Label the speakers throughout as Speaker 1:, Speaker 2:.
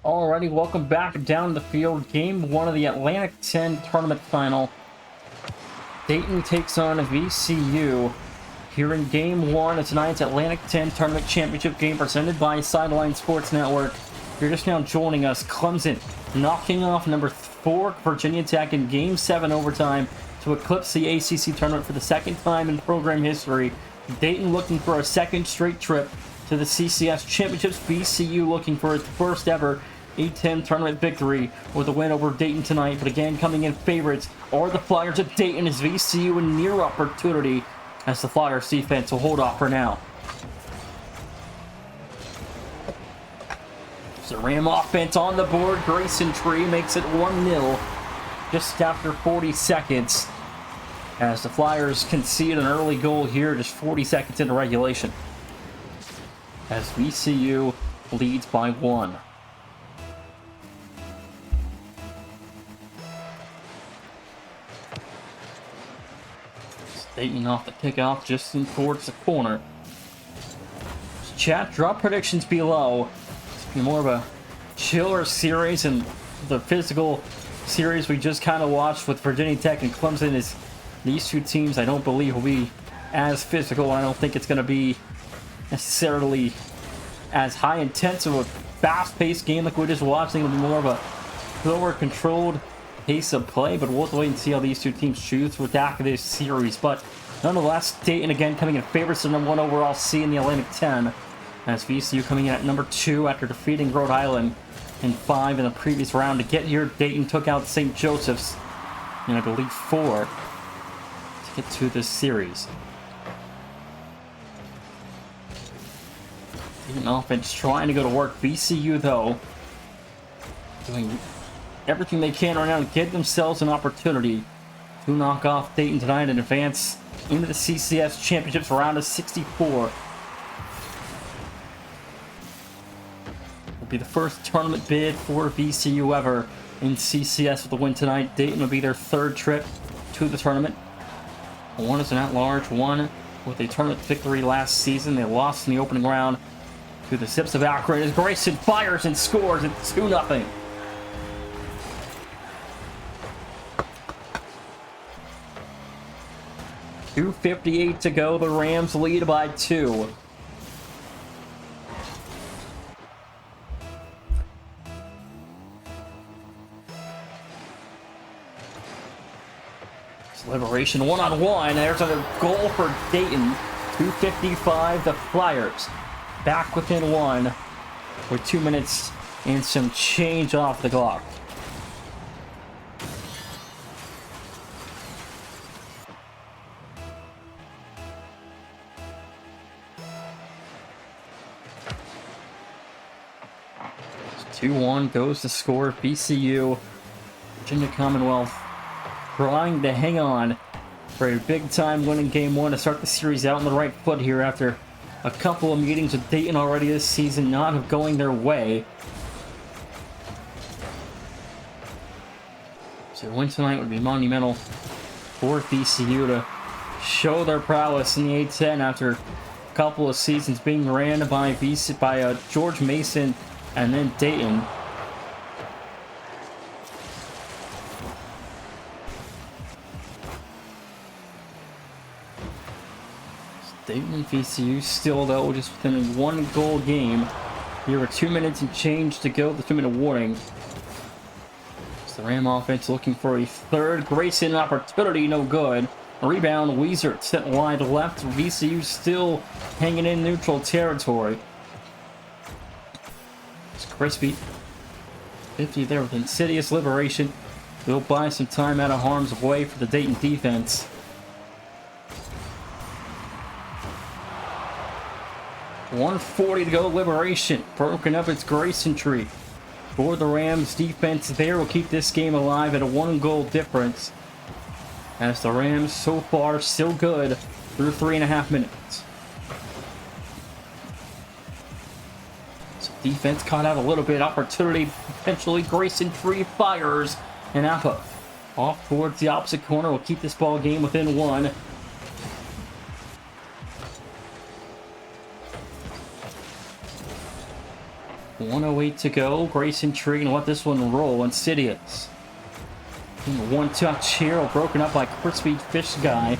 Speaker 1: Alrighty, welcome back down the field. Game 1 of the Atlantic 10 tournament final. Dayton takes on VCU here in Game 1 of tonight's Atlantic 10 Tournament Championship game presented by Sideline Sports Network. If you're just now joining us, Clemson knocking off number 4 Virginia Tech in Game 7 overtime to eclipse the ACC tournament for the second time in program history. Dayton looking for a second straight trip to the CCS Championships. VCU looking for its first ever A10 tournament victory with a win over Dayton tonight. But again, coming in favorites are the Flyers of Dayton, as VCU a near opportunity as the Flyers defense will hold off for now. So Ram offense on the board. Grayson Tree makes it 1-0 just after 40 seconds as the Flyers concede an early goal here just 40 seconds into regulation, as VCU leads by 1. Dayton off the kickoff just in towards the corner. Chat, drop predictions below. It's been more of a chiller series, and the physical series we just kind of watched with Virginia Tech and Clemson is these two teams I don't believe will be as physical. I don't think it's going to be necessarily as high intense of a fast-paced game like we just watched. It'll be more of a slower, controlled pace of play, but we'll have to wait and see how these two teams choose to attack this series. But nonetheless, Dayton again coming in favorites to number 1 overall seed in the Atlantic 10, as VCU coming in at number 2 after defeating Rhode Island in 5 in the previous round. To get here, Dayton took out St. Joseph's in, I believe, 4 to get to this series. Dayton offense trying to go to work. VCU, though, doing everything they can right now to get themselves an opportunity to knock off Dayton tonight and advance into the CCS Championships round of 64. It'll be the first tournament bid for VCU ever in CCS with the win tonight. Dayton will be their 3rd trip to the tournament. One is an at-large, one with a tournament victory last season. They lost in the opening round to the Zips of Akron as Grayson fires and scores at 2-0. .258 to go. The Rams lead by 2. Liberation one-on-one. There's a goal for Dayton. 2:55. The Flyers back within 1 with 2 minutes and some change off the clock. It's 2-1 goes to score. VCU, Virginia Commonwealth, trying to hang on for a big-time win in Game 1 to start the series out on the right foot here after a couple of meetings with Dayton already this season not going their way. So a win tonight would be monumental for VCU to show their prowess in the A10 after a couple of seasons being ran by George Mason and then Dayton. Dayton and VCU still, though, just within a 1-goal game. Here are 2 minutes and change to go, the 2-minute warning. It's the Ram offense looking for a 3rd. Grayson opportunity, no good. Rebound, Weezer set wide left. VCU still hanging in neutral territory. It's crispy. 50 there with insidious liberation. They'll buy some time out of harm's way for the Dayton defense. 1:40 to go. Liberation broken up. It's Grayson Tree for the Rams. Defense there will keep this game alive at a 1-goal difference, as the Rams so far still good through 3.5 minutes. So defense caught out a little bit. Opportunity potentially. Grayson Tree fires, and Appa off towards the opposite corner will keep this ball game within 1. 1:08 to go. Grayson Tree and let this one roll. Insidious. One touch here, broken up by Crispy Fish Guy.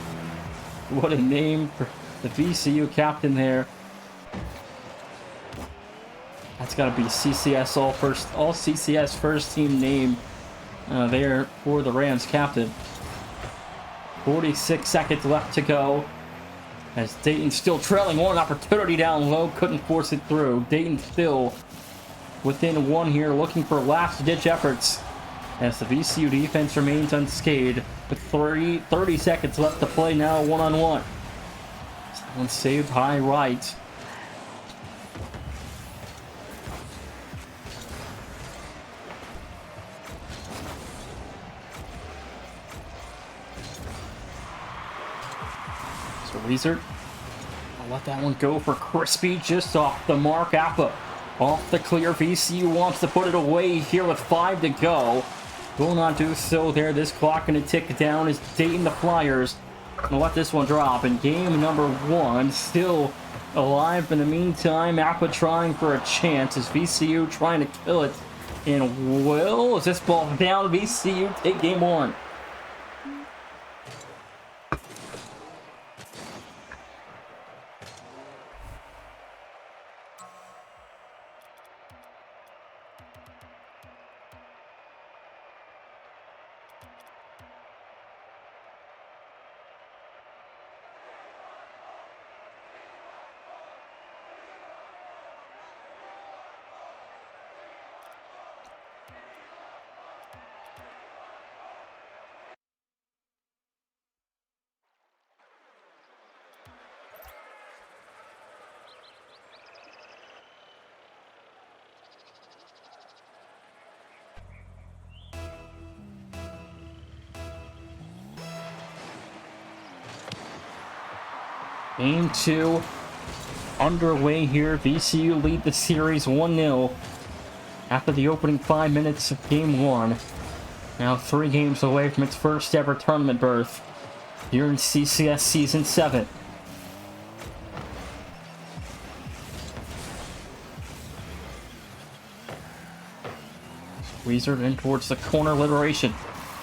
Speaker 1: What a name for the VCU captain there. That's got to be CCS all CCS first team name there for the Rams captain. 46 seconds left to go. As Dayton still trailing one, opportunity down low, couldn't force it through. Dayton still within one here, looking for last-ditch efforts as the VCU defense remains unscathed with 30 seconds left to play now, one-on-one. Someone saved high right. So Weezer, I'll let that one go for Crispy, just off the mark. Appa off the clear. VCU wants to put it away here with 5 to go. Will not do so there. This clock going to tick down as Dayton the Flyers going to let this one drop. And game number 1 still alive in the meantime. Appa trying for a chance as VCU trying to kill it. And will, as this ball down, VCU take game 1. Game 2 underway here. VCU lead the series 1-0 after the opening 5 minutes of game 1. Now 3 games away from its first ever tournament berth here in CCS Season 7. Weezer in towards the corner. Liberation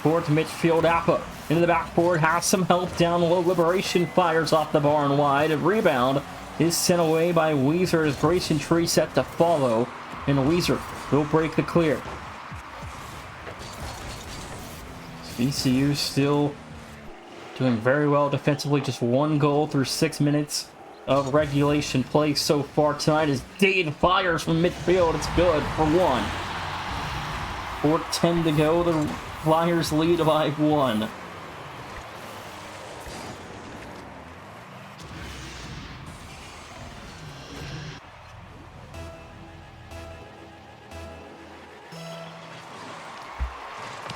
Speaker 1: towards midfield. Appa into the backboard, has some help down low. Liberation fires off the bar and wide. A rebound is sent away by Weezer as Grayson Tree set to follow, and Weezer will break the clear. VCU still doing very well defensively. Just 1 goal through 6 minutes of regulation play so far tonight as Dayton fires from midfield. It's good for 1. 4:10 to go. The Flyers lead by 1.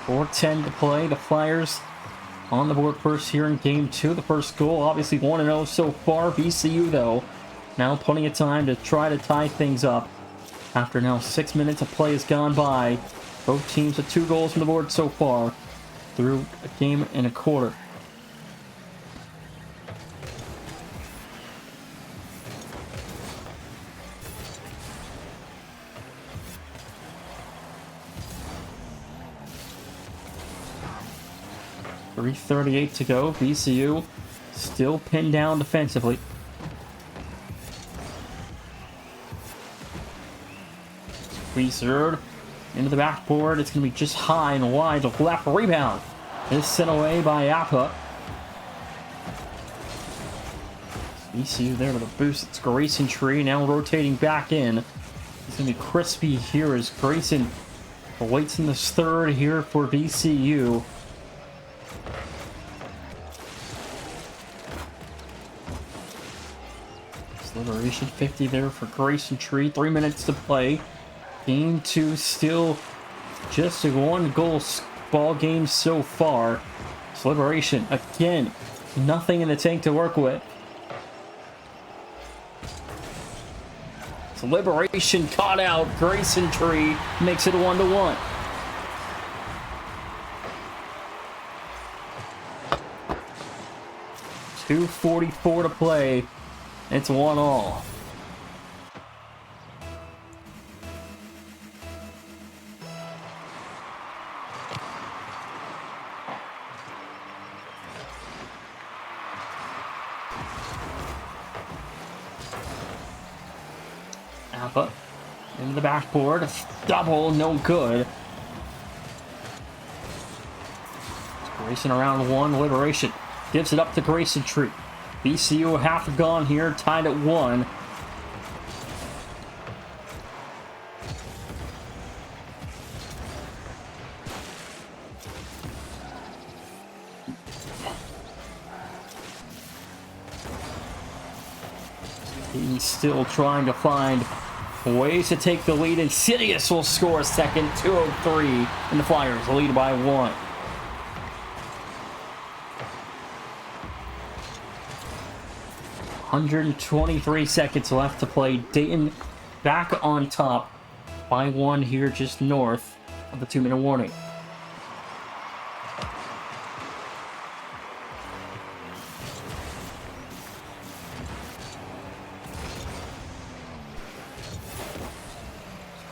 Speaker 1: .410 to play. The Flyers on the board first here in game 2. The first goal, obviously 1-0 so far. VCU, though, now plenty of time to try to tie things up. After now 6 minutes of play has gone by. Both teams with 2 goals on the board so far through a game and a quarter. .338 to go. VCU still pinned down defensively. Weezer into the backboard. It's going to be just high and wide. The left rebound is sent away by Appa. VCU there with a boost. It's Grayson Tree now rotating back in. It's going to be Crispy here as Grayson awaits in this third here for VCU. Liberation 50 there for Grayson Tree. 3 minutes to play. Game 2 still just a 1-goal ball game so far. It's Liberation again. Nothing in the tank to work with. It's Liberation caught out. Grayson Tree makes it a 1-1. .244 to play. It's 1-1. Appa into the backboard. Double, no good. Grayson around one. Liberation gives it up to Grayson Tree. VCU half gone here, tied at 1. He's still trying to find ways to take the lead. Insidious will score a second, 2:03, and the Flyers lead by 1. .123 seconds left to play. Dayton back on top by 1 here just north of the 2-minute warning.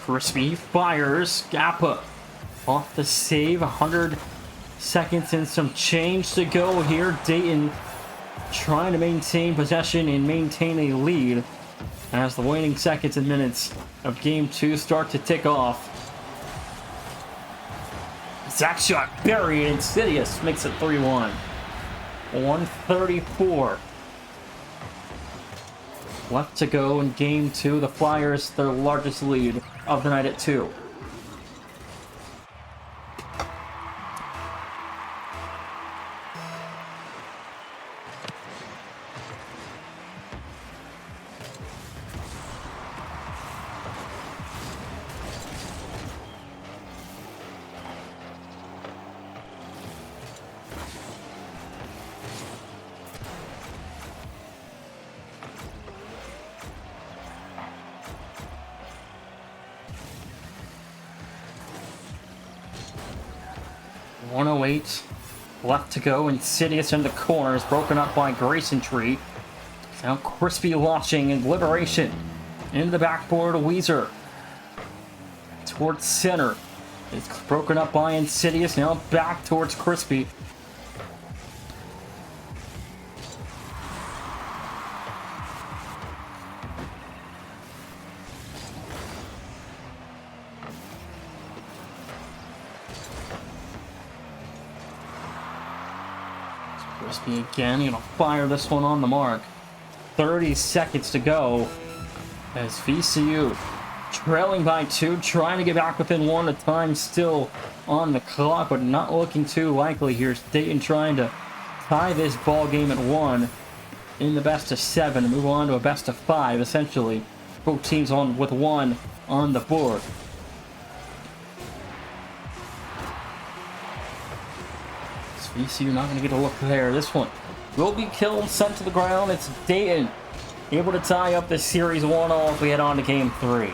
Speaker 1: Crispy fires. Appa off the save. 100 seconds and some change to go here. Dayton trying to maintain possession and maintain a lead as the waning seconds and minutes of game 2 start to tick off. Zach shot buried. Insidious makes it 3-1. 134 left to go in game 2. The Flyers, their largest lead of the night at 2. .108 left to go. Insidious in the corners, broken up by Grayson Tree. Now Crispy launching and Liberation into the backboard. Weezer towards center. It's broken up by Insidious. Now back towards Crispy. Crispy again, gonna fire this one on the mark. 30 seconds to go as VCU trailing by 2, trying to get back within 1. The time still on the clock, but not looking too likely. Here's Dayton trying to tie this ball game at 1 in the best of 7 and move on to a best of 5, essentially. Both teams on with 1 on the board. VCU not going to get a look there. This one will be killed, sent to the ground. It's Dayton able to tie up this series 1-all if we head on to game 3.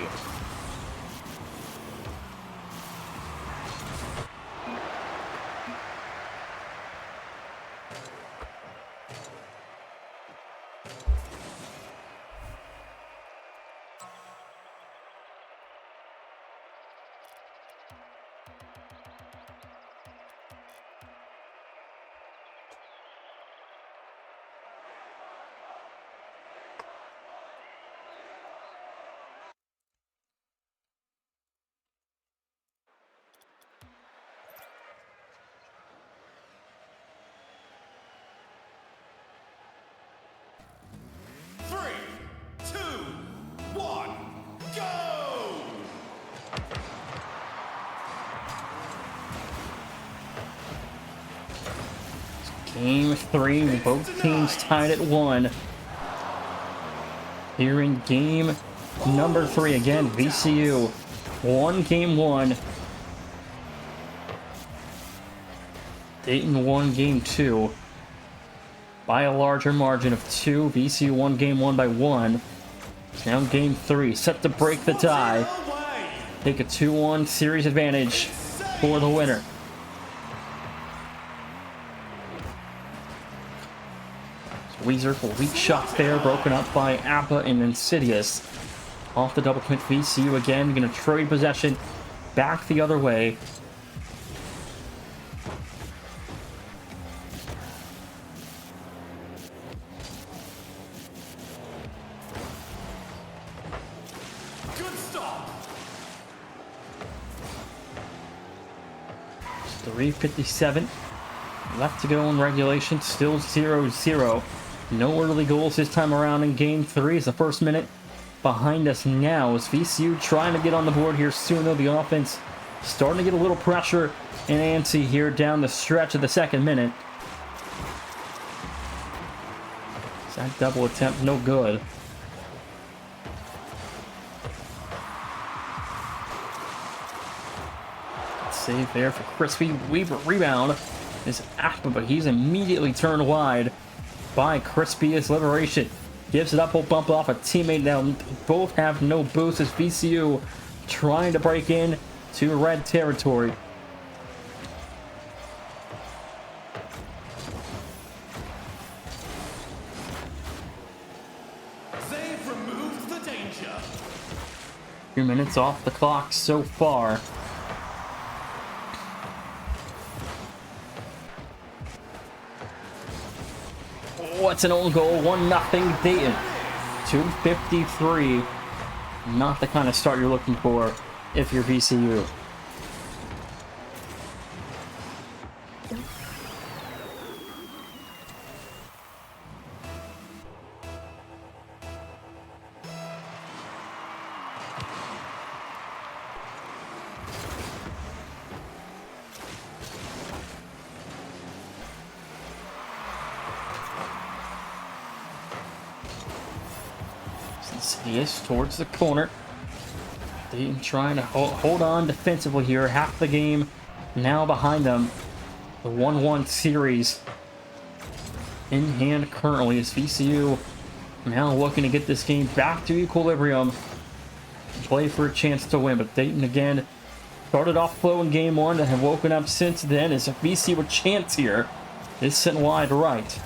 Speaker 1: Game 3, both teams tied at 1. Here in game number 3, again, VCU won game 1. Dayton won game 2 by a larger margin of 2. VCU won game 1 by 1. Now game 3, set to break the tie. Take a 2-1 series advantage for the winner. Weezer for weak shots there, broken up by Appa and Insidious. Off the double commit. VCU again, going to trade possession back the other way. 3:57 left to go in regulation. Still 0-0. No early goals this time around in game 3 as the first minute behind us now as VCU trying to get on the board here soon, though. The offense starting to get a little pressure and antsy here down the stretch of the second minute. That double attempt, no good. Save there for Crispy. Weaver rebound is Akpa, but he's immediately turned wide by Crispy as Liberation gives it up. Will bump off a teammate. Now both have no boost as VCU trying to break in to red territory.
Speaker 2: They've removed the danger.
Speaker 1: 2 minutes off the clock so far. What's an own goal? 1-0 Dayton. 2:53. Not the kind of start you're looking for if you're VCU. CCS towards the corner. Dayton trying to hold on defensively here. Half the game now behind them. The 1-1 series in hand currently as VCU now looking to get this game back to equilibrium and play for a chance to win. But Dayton again started off slow in game 1 and have woken up since then as a VCU a chance here is sent wide right.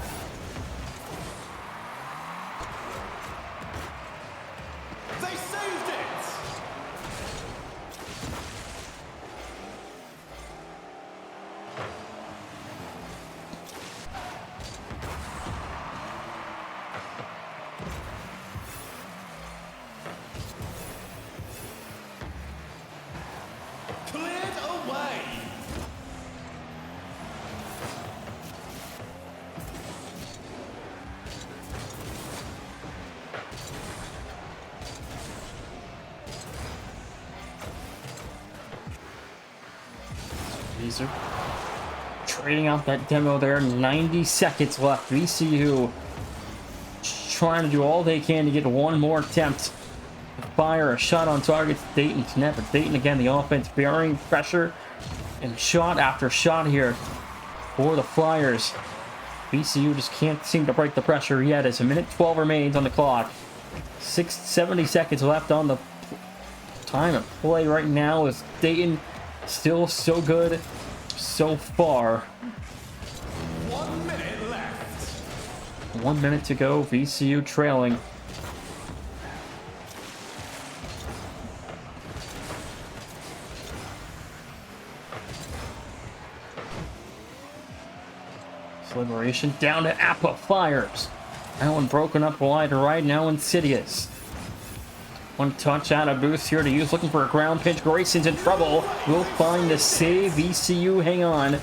Speaker 1: These are trading out that demo there. 90 seconds left. VCU trying to do all they can to get one more attempt to fire a shot on target. Dayton's net, but Dayton again, the offense bearing pressure and shot after shot here for the Flyers. VCU just can't seem to break the pressure yet as a minute 12 remains on the clock. 70 seconds left on the time of play right now as Dayton still so good so far.
Speaker 2: 1 minute left.
Speaker 1: 1 minute to go. VCU trailing. Liberation down to Appa. Fires. That one broken up wide to right. Now Insidious. One touch out of boost here to use. Looking for a ground pinch. Grayson's in trouble. Will find the save. VCU hang on.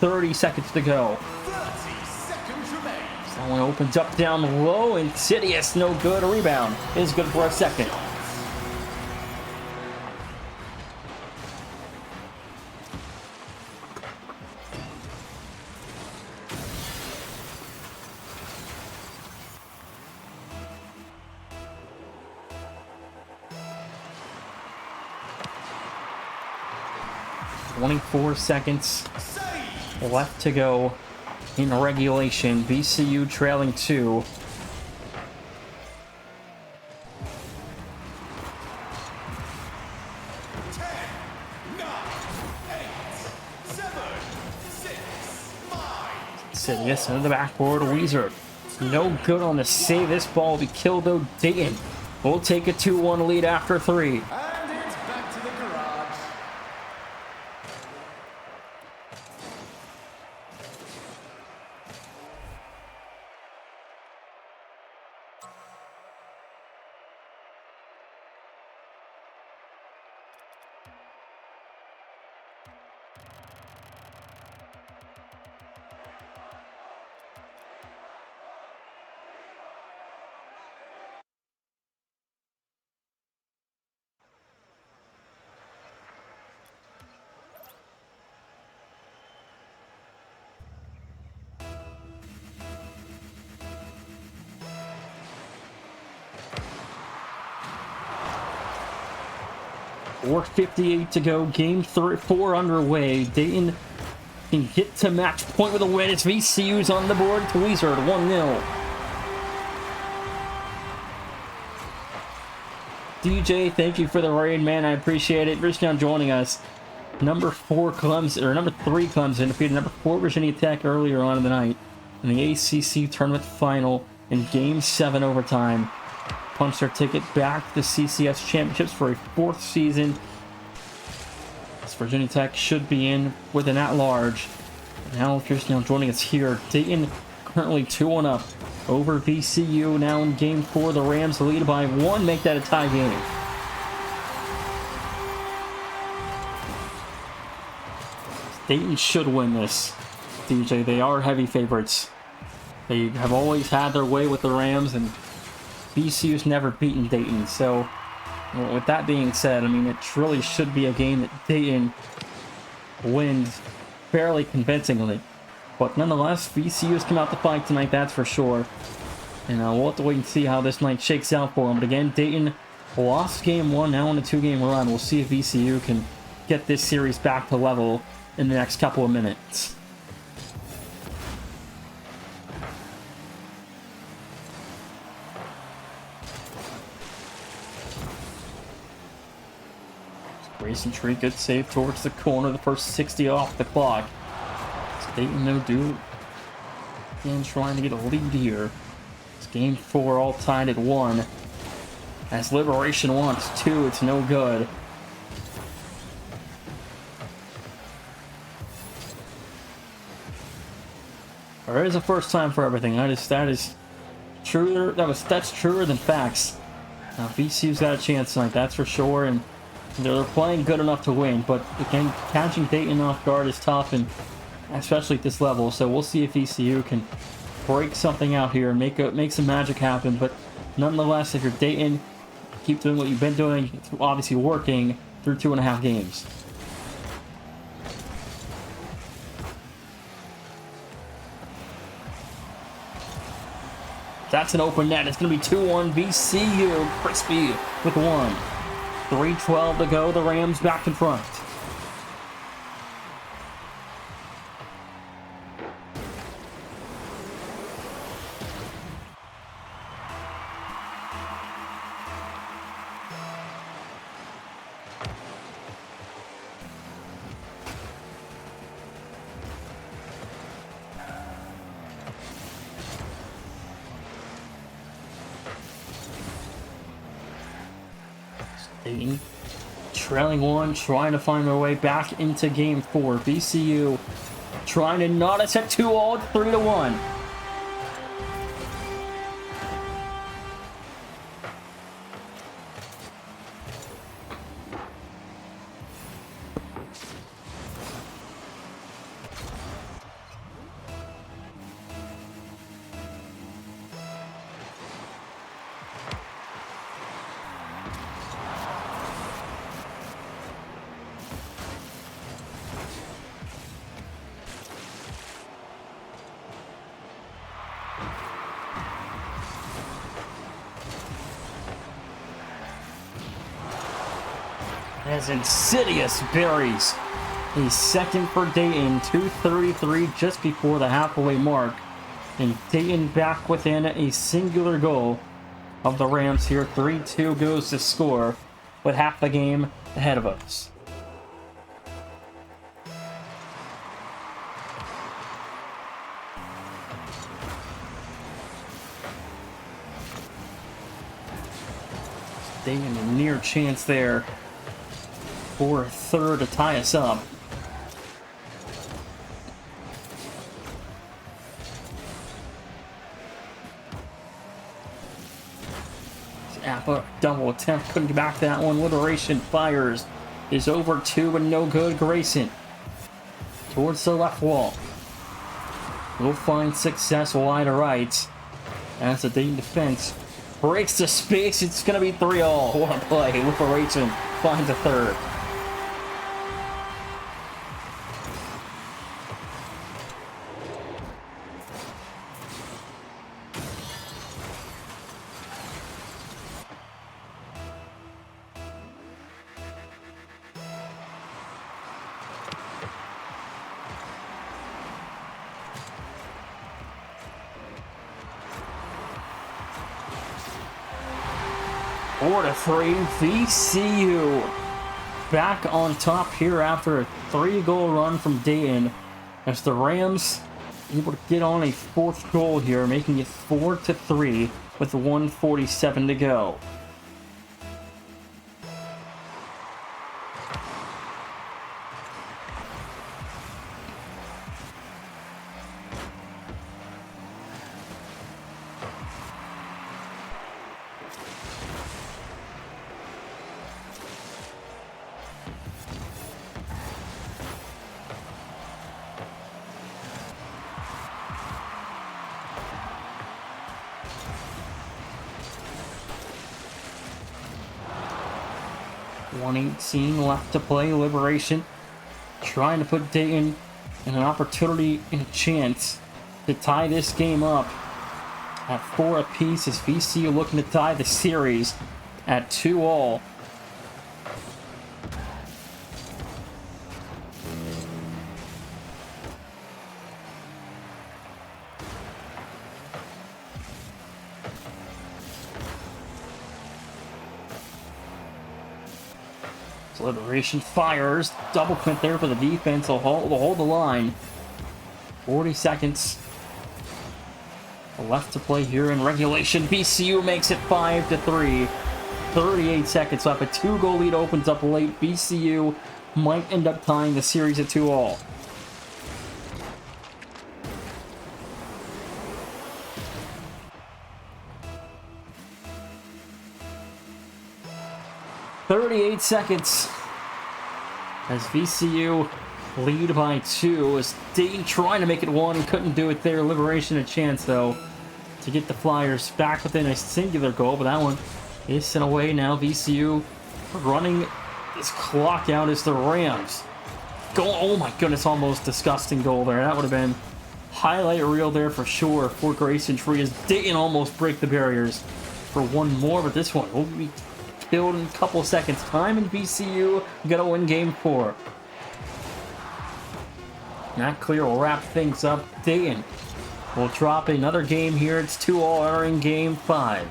Speaker 1: 30 seconds to go.
Speaker 2: 30 seconds remain.
Speaker 1: That one opens up down low. Insidious, no good. A rebound is good for a second. .24 seconds left to go in regulation. VCU trailing 2. Insidious into the backboard. Weezer. No good on the save. This ball will be killed though. Dayton will take a 2-1 lead after 3.
Speaker 2: And it's back to the garage.
Speaker 1: 4:58 to go. Game 4 underway. Dayton can get to match point with a win. It's VCU's on the board. Tweezer 1-0. DJ, thank you for the raid, man. I appreciate it. Rich now joining us. Number 3 Clemson defeated number 4 Virginia Tech earlier on in the night in the ACC tournament final in Game 7 overtime. Punched their ticket back to the CCS championships for a 4th season. This Virginia Tech should be in with an at-large. Now, Chris now joining us here. Dayton currently 2-1 up over VCU. Now in Game 4, the Rams lead by 1, make that a tie game. Dayton should win this, DJ. They are heavy favorites. They have always had their way with the Rams, and VCU's never beaten Dayton. So, with that being said, I mean, it really should be a game that Dayton wins fairly convincingly. But nonetheless, VCU's come out to fight tonight, that's for sure. And we'll have to wait and see how this night shakes out for them. But again, Dayton lost Game 1, now on a 2-game run. We'll see if VCU can get this series back to level in the next couple of minutes. Grayson Tree, good save towards the corner. The first 60 off the clock. Dayton no do. Again, trying to get a lead here. It's Game 4, all tied at 1. As Liberation wants 2, it's no good. There is a first time for everything. That is truer. That's truer than facts. Now VCU's got a chance tonight, that's for sure, and they're playing good enough to win. But again, catching Dayton off guard is tough, and especially at this level. So we'll see if VCU can break something out here and make some magic happen. But nonetheless, if you're Dayton, keep doing what you've been doing. It's obviously working through 2.5 games. That's an open net. It's going to be 2-1 VCU. Crispy with 1. 3:12 to go. The Rams back in front. Dayton trailing 1, trying to find their way back into Game 4. VCU trying to not us at 2-all, 3-1. As Insidious buries a second for Dayton, 2:33 just before the halfway mark. And Dayton back within a singular goal of the Rams here. 3-2 goes to score with half the game ahead of us. Dayton a near chance there for a third to tie us up. Appa double attempt, couldn't get back that one. Liberation fires is over 2 and no good. Grayson towards the left wall. Will find success wide to right as the Dayton defense breaks the space. It's going to be 3-all. What a play. Liberation finds a third. 4-3, VCU back on top here after a 3-goal run from Dayton, as the Rams able to get on a 4th goal here, making it 4-3 with 1:47 to go. .118 left to play. Liberation trying to put Dayton in an opportunity and a chance to tie this game up at 4 apiece, as VCU looking to tie the series at 2-all. Liberation fires. Double Quint there for the defense. Will hold the line. 40 seconds left to play here in regulation. VCU makes it 5-3. 38 seconds left. A 2-goal lead opens up late. VCU might end up tying the series at 2-all. .38 seconds as VCU lead by 2, as Dayton trying to make it 1, couldn't do it there. Liberation a chance though to get the Flyers back within a singular goal, but that one is sent away. Now VCU running this clock out as the Rams go. Oh my goodness, almost disgusting goal there. That would have been highlight reel there for sure for Grayson Tree, as Dayton almost break the barriers for one more, but this one will be killed in a couple seconds time, and VCU gonna win game 4. Not clear will wrap things up. Dayton will drop another game here. It's 2-all entering game 5.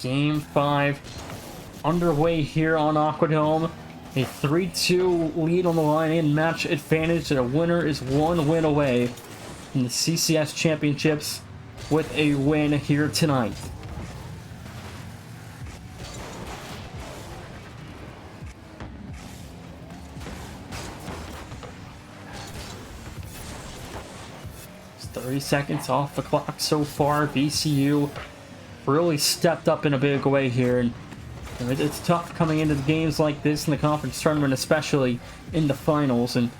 Speaker 1: Game 5 underway here on Aquadome. A 3-2 lead on the line in match advantage, and a winner is 1 win away from the CCS Championships with a win here tonight. It's 30 seconds off the clock so far. VCU really stepped up in a big way here, and it's tough coming into the games like this in the conference tournament, especially in the finals. And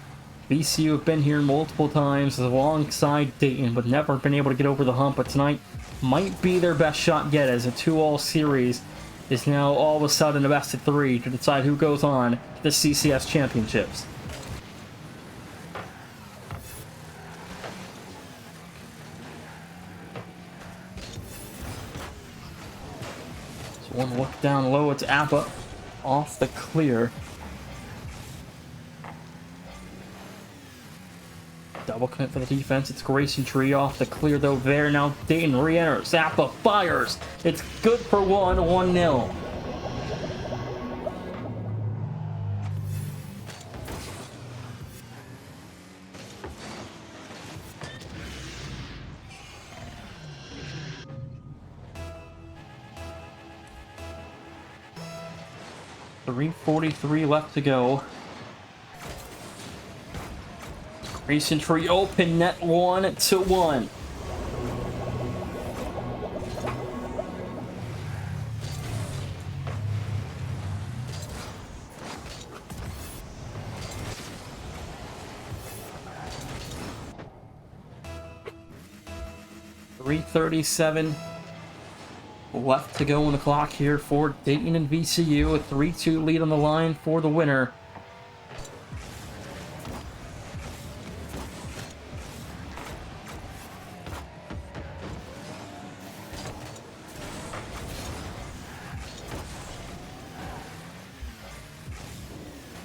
Speaker 1: VCU have been here multiple times alongside Dayton, but never been able to get over the hump. But tonight might be their best shot yet, as a 2-all series is now all of a sudden a best of 3 to decide who goes on to the CCS Championships. One look down low, it's Appa off the clear. Double commit for the defense. It's Grayson Tree off the clear though there. Now Dayton re-enters. Appa fires. It's good for 1-0. .343 left to go. Grayson Tree open net 1-1. 3:37 left to go on the clock here for Dayton and VCU. A 3-2 lead on the line for the winner.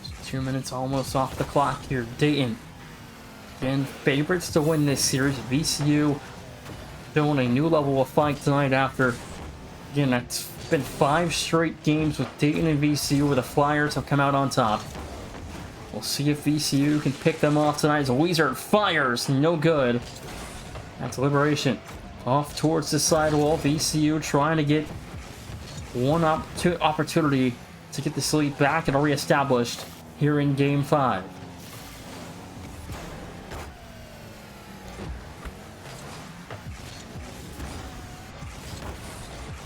Speaker 1: Just 2 minutes almost off the clock here. Dayton, again, favorites to win this series. VCU showing a new level of fight tonight after, again, that's been 5 straight games with Dayton and VCU where the Flyers have come out on top. We'll see if VCU can pick them off tonight as Weezer fires. No good. That's Liberation. Off towards the sidewall. VCU trying to get one opportunity to get this lead back and reestablished here in Game 5.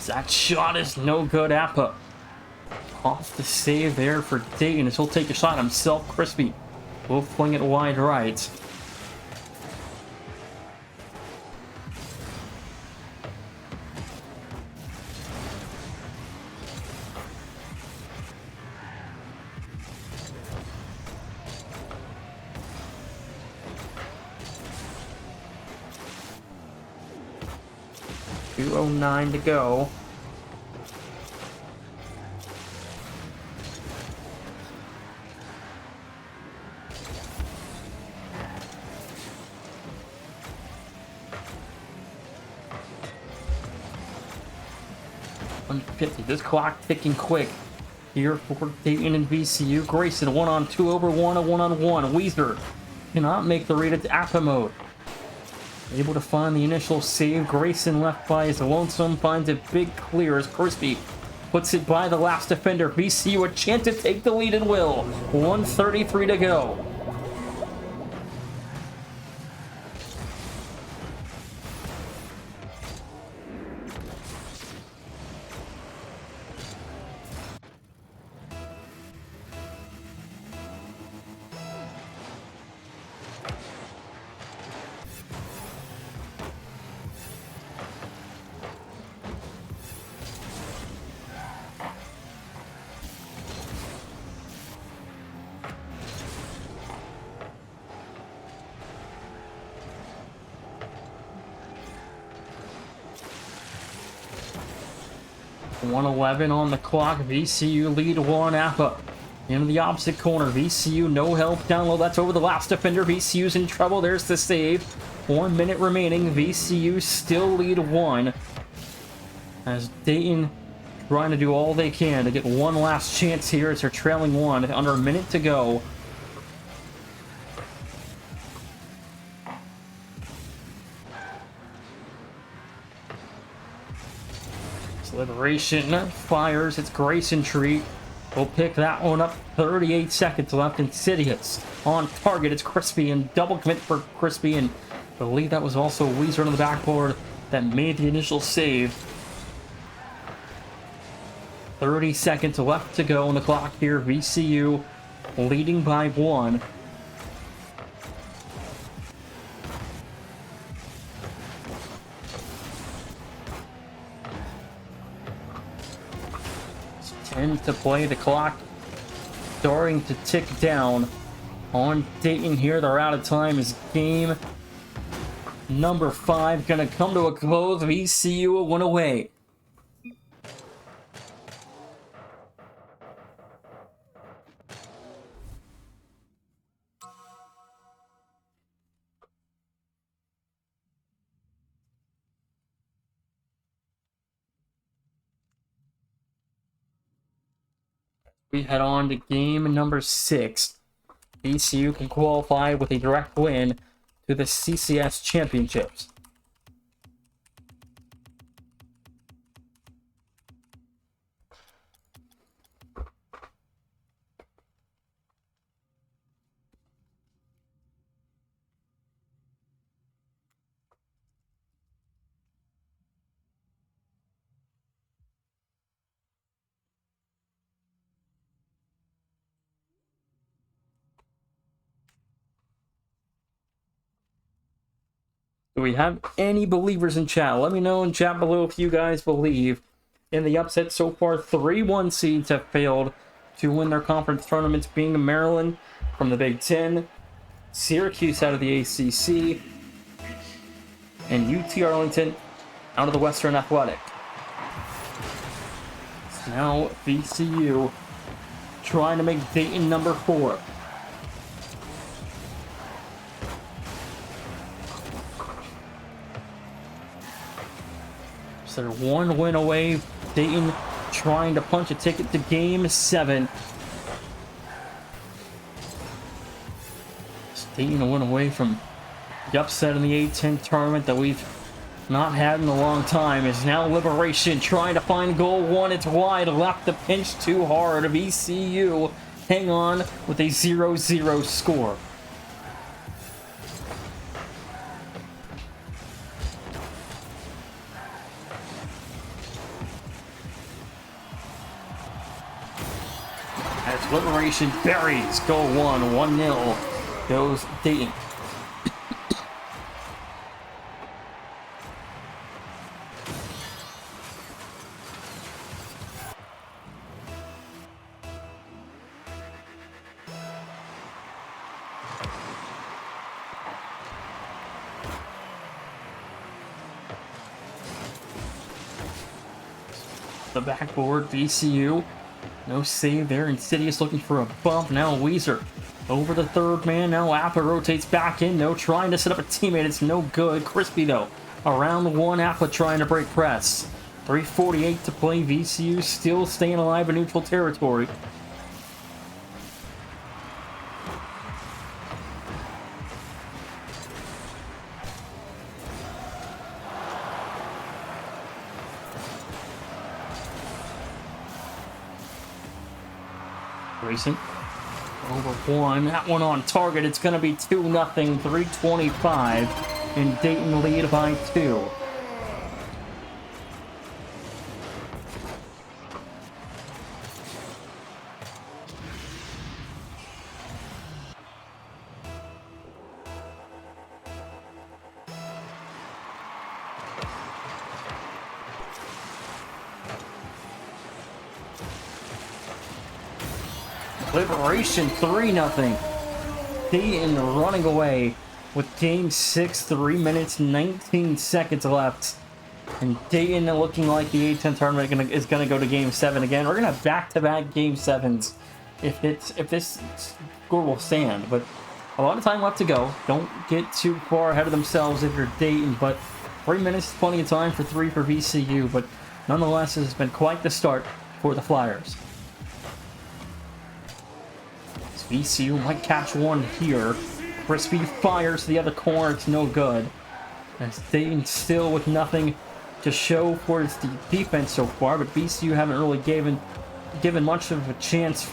Speaker 1: That shot is no good. Appa off the save there for Dayton as he'll take a shot himself. Crispy will fling it wide right. .209 to go. This clock ticking quick here for Dayton and VCU. Grayson 1-on-2 over 1, a 1-on-1. Weezer cannot make the read. It's Appa mode. Able to find the initial save. Grayson left by his lonesome finds a big clear as Crispy puts it by the last defender. VCU a chance to take the lead and will. 1:33 to go. .111 on the clock. VCU lead 1. Appa into the opposite corner. VCU no help down low. That's over the last defender. VCU's in trouble. There's the save. 1 minute remaining. VCU still lead 1. As Dayton trying to do all they can to get one last chance here as they're trailing 1. Under a minute to go. Liberation fires. It's Grayson Tree. We'll pick that one up. 38 seconds left. Insidious on target. It's Crispy and double commit for Crispy. And I believe that was also Weezer on the backboard that made the initial save. 30 seconds left to go on the clock here. VCU leading by 1. To play. The clock starting to tick down on Dayton here. They're out of time as game number 5 gonna come to a close. VCU a 1 away. We head on to game number 6. VCU can qualify with a direct win to the CCS championships. Do we have any believers in chat? Let me know in chat below if you guys believe in the upset. So far, 3-1 seeds have failed to win their conference tournaments, being Maryland from the Big Ten, Syracuse out of the ACC, and UT Arlington out of the Western Athletic. So now VCU trying to make Dayton number 4. So they're 1 win away. Dayton trying to punch a ticket to Game 7. So Dayton a win away from the upset in the A10 tournament that we've not had in a long time. Is now Liberation trying to find goal 1. It's wide left. The pinch too hard. VCU hang on with a 0-0 score. As Liberation buries goal 1, 1-0 goes Dayton. The backboard, VCU. No save there. Insidious looking for a bump. Now Weezer over the third man. Now Appa rotates back in. No, trying to set up a teammate. It's no good. Crispy, though. Around 1. Appa trying to break press. 3:48 to play. VCU still staying alive in neutral territory. Racing over 1. That one on target. It's going to be 2-0. 3:25, and Dayton lead by 2. Liberation 3-0. Dayton running away with Game 6, 3 minutes, 19 seconds left. And Dayton looking like the A10 tournament is going to go to Game 7 again. We're going to have back-to-back Game 7s if this score will stand. But a lot of time left to go. Don't get too far ahead of themselves if you're Dayton. But 3 minutes is plenty of time for 3 for VCU. But nonetheless, it has been quite the start for the Flyers. VCU might catch one here. Crispy fires to the other corner. It's no good. As Dayton still with nothing to show for its defense so far, but VCU haven't really given much of a chance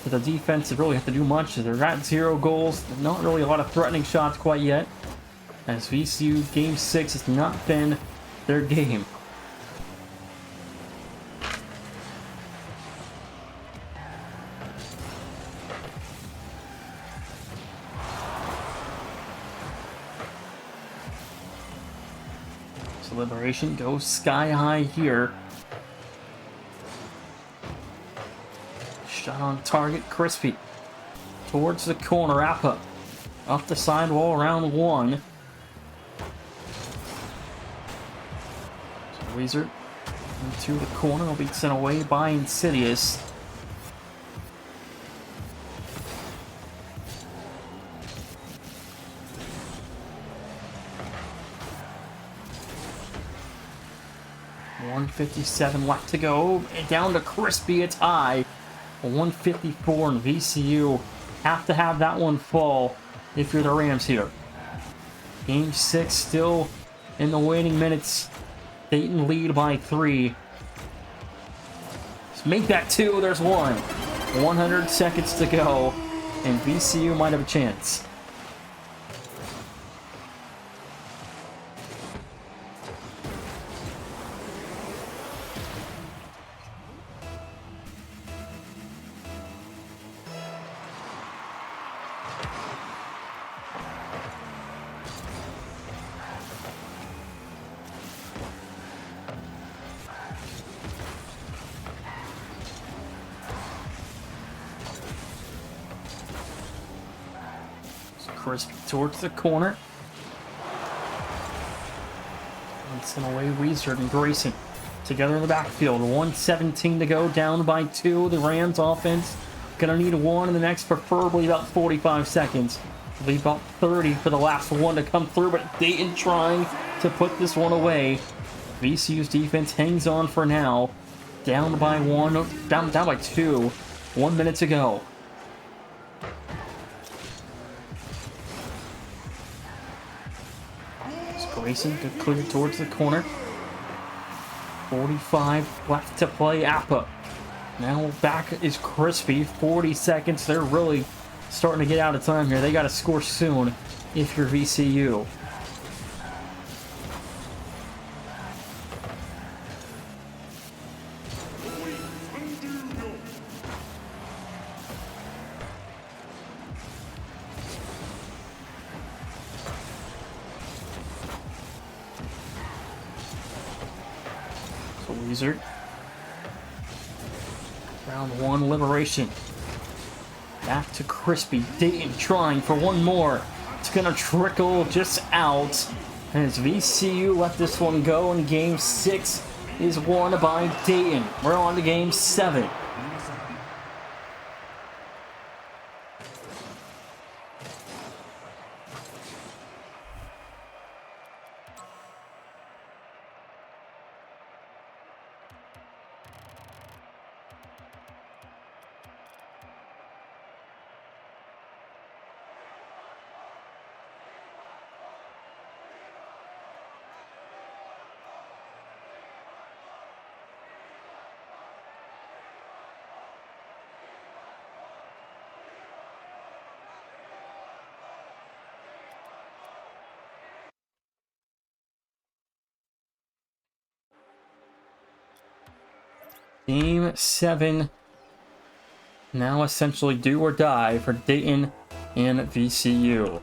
Speaker 1: for the defense to really have to do much. They're at 0 goals. Not really a lot of threatening shots quite yet. As VCU Game 6 has not been their game. Liberation goes sky high here. Shot on target, Crispy. Towards the corner, Appa. Up the sidewall, around 1. So Weezer into the corner, will be sent away by Insidious. .157 left to go. And down to Crispy, it's high. 154, and VCU have to have that one fall if you're the Rams here. Game 6 still in the waning minutes. Dayton lead by 3. Let's make that 2. There's 1. 100 seconds to go, and VCU might have a chance. Crispy towards the corner. Sent away Weezer and Grayson together in the backfield. 1:17 to go, down by 2. The Rams offense gonna need 1 in the next, preferably about 45 seconds. Leave about 30 for the last one to come through, but Dayton trying to put this one away. VCU's defense hangs on for now. Down by 1, down by 2. 1 minute to go. Grayson to clear towards the corner. 45 left to play. Appa. Now back is Crispy. 40 seconds. They're really starting to get out of time here. They got to score soon if you're VCU. Wizard. Round 1 liberation. Back to Crispy. Dayton trying for one more. It's gonna trickle just out. And as VCU let this one go, and game 6 is won by Dayton. We're on to game 7. Game 7. Now essentially do or die for Dayton and VCU.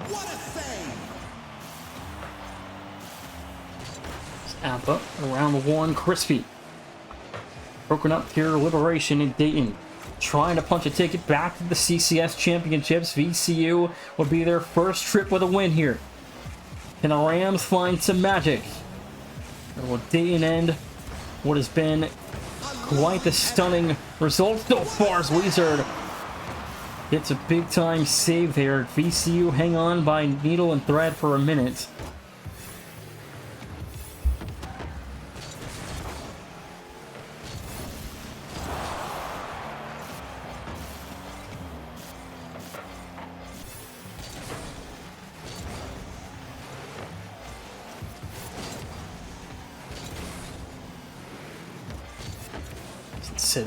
Speaker 2: What a save!
Speaker 1: Appa, round 1, Crispy. Broken up here, liberation in Dayton. Trying to punch a ticket back to the CCS championships. VCU will be their first trip with a win here. Can the Rams find some magic? Or will Dayton end what has been quite the stunning result so far as Wizard gets a big time save there. VCU hang on by needle and thread for a minute.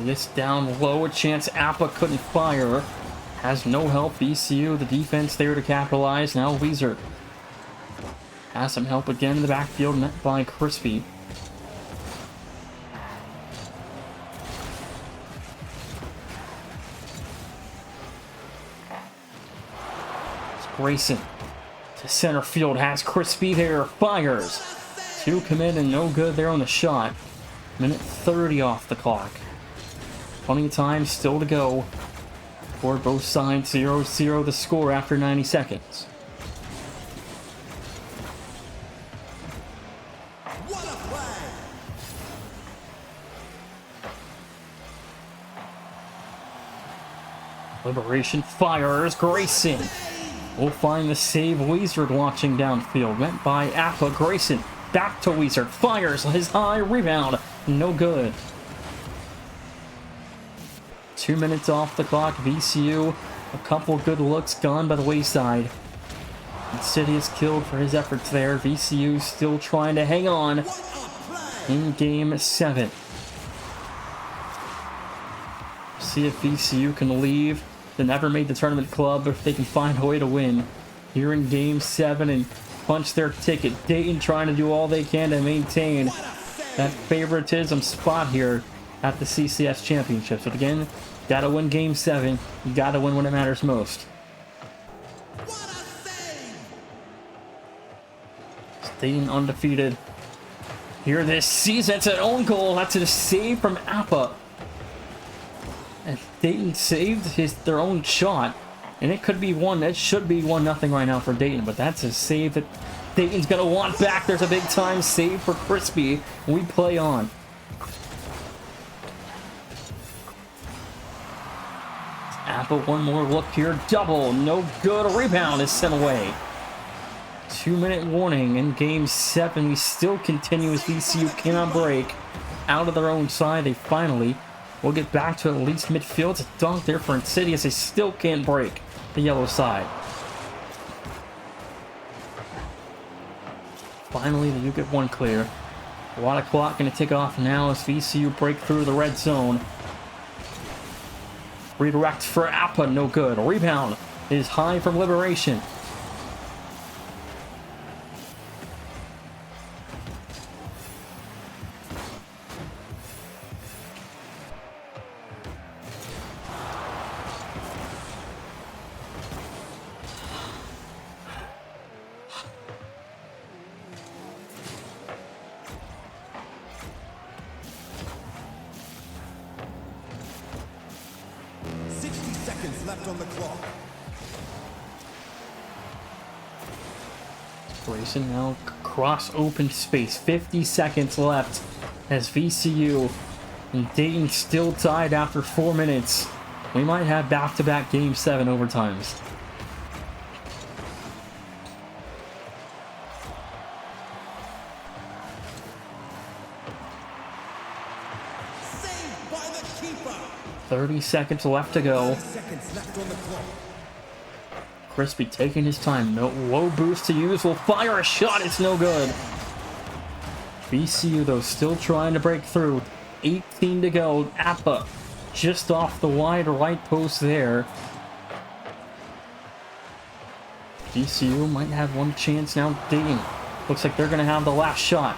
Speaker 1: This down low, a chance Appa couldn't fire. Has no help. VCU, the defense there to capitalize. Now Weezer has some help again in the backfield, met by Crispy. It's Grayson to center field, has Crispy there, fires. 2 commit and no good there on the shot. Minute 30 off the clock. Plenty of time still to go for both sides. 0-0 the score after 90 seconds.
Speaker 2: What a play!
Speaker 1: Liberation fires. Grayson will find the save. Weezer launching downfield. Met by Appa. Grayson back to Weezer. Fires his high rebound. No good. 2 minutes off the clock. VCU, a couple good looks gone by the wayside. Insidious killed for his efforts there. VCU still trying to hang on in game 7. See if VCU can leave the Never Made the Tournament club, if they can find a way to win here in game 7 and punch their ticket. Dayton trying to do all they can to maintain that favoritism spot here at the CCS Championships. But again, gotta win game 7. You gotta win when it matters most. Staying undefeated here this season. It's an own goal. That's a save from Appa. And Dayton saved their own shot. And it could be one. It should be 1-0 right now for Dayton. But that's a save that Dayton's going to want back. There's a big time save for Crispy. We play on. Appa, one more look here. Double. No good. A rebound is sent away. 2-minute warning in game 7. We still continue as VCU cannot break out of their own side. They finally will get back to at least midfield. It's a dunk there for Insidious. They still can't break the yellow side. Finally, you get one clear. A lot of clock going to tick off now as VCU break through the red zone. Redirect for Appa, no good. A rebound is high from Liberation.
Speaker 2: Left on the clock.
Speaker 1: Grayson now cross open space. 50 seconds left as VCU and Dayton still tied after 4 minutes. We might have back-to-back game 7 overtimes.
Speaker 2: Saved by the keeper.
Speaker 1: 30 seconds left to go.
Speaker 2: Seconds left on the clock.
Speaker 1: Crispy taking his time. No low boost to use. Will fire a shot. It's no good. VCU, though, still trying to break through. 18 to go. Appa just off the wide right post there. VCU might have one chance now. Dayton looks like they're going to have the last shot.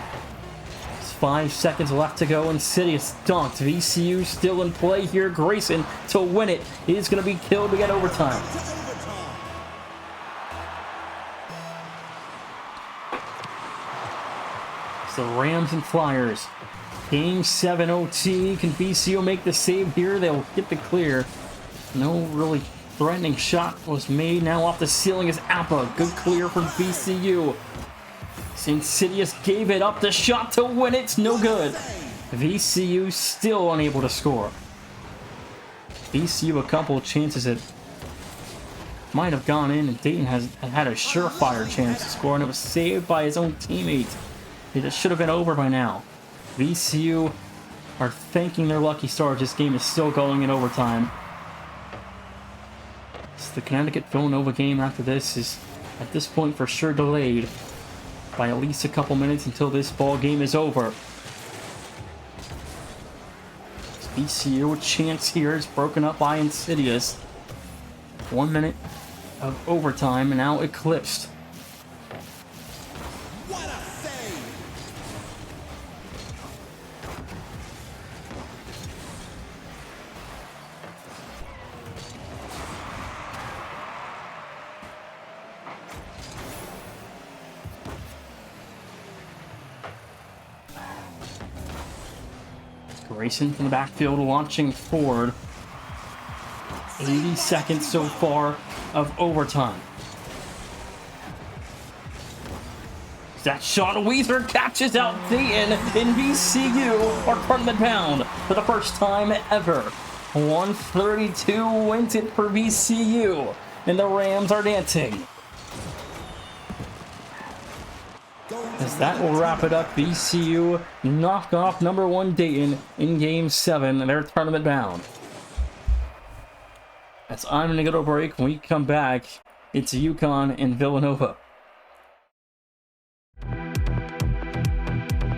Speaker 1: 5 seconds left to go. Insidious dunked. VCU still in play here. Grayson to win it. He is going to be killed. We got overtime. It's the Rams and Flyers. Game 7 OT. Can VCU make the save here? They'll get the clear. No really threatening shot was made. Now off the ceiling is Appa. Good clear from VCU. Insidious gave it up. The shot to win it's no good. VCU still unable to score. VCU a couple of chances that might have gone in, and Dayton has had a surefire chance to score, and it was saved by his own teammate. It should have been over by now. VCU are thanking their lucky stars. This game is still going in overtime. It's the Connecticut-Villanova game after this is at this point for sure delayed by at least a couple minutes until this ball game is over. VCU, a chance here is broken up by Insidious. 1 minute of overtime and now eclipsed.
Speaker 2: What a save!
Speaker 1: Grayson from the backfield launching forward. 80 seconds so far of overtime. That shot, Weezer catches out Dayton, and VCU are tournament bound for the first time ever. 132 wins it for VCU, and the Rams are dancing. As that will wrap it up, VCU knock off #1 Dayton in Game 7, and they're tournament bound. As I'm going to go to a break, when we come back, it's UConn and Villanova.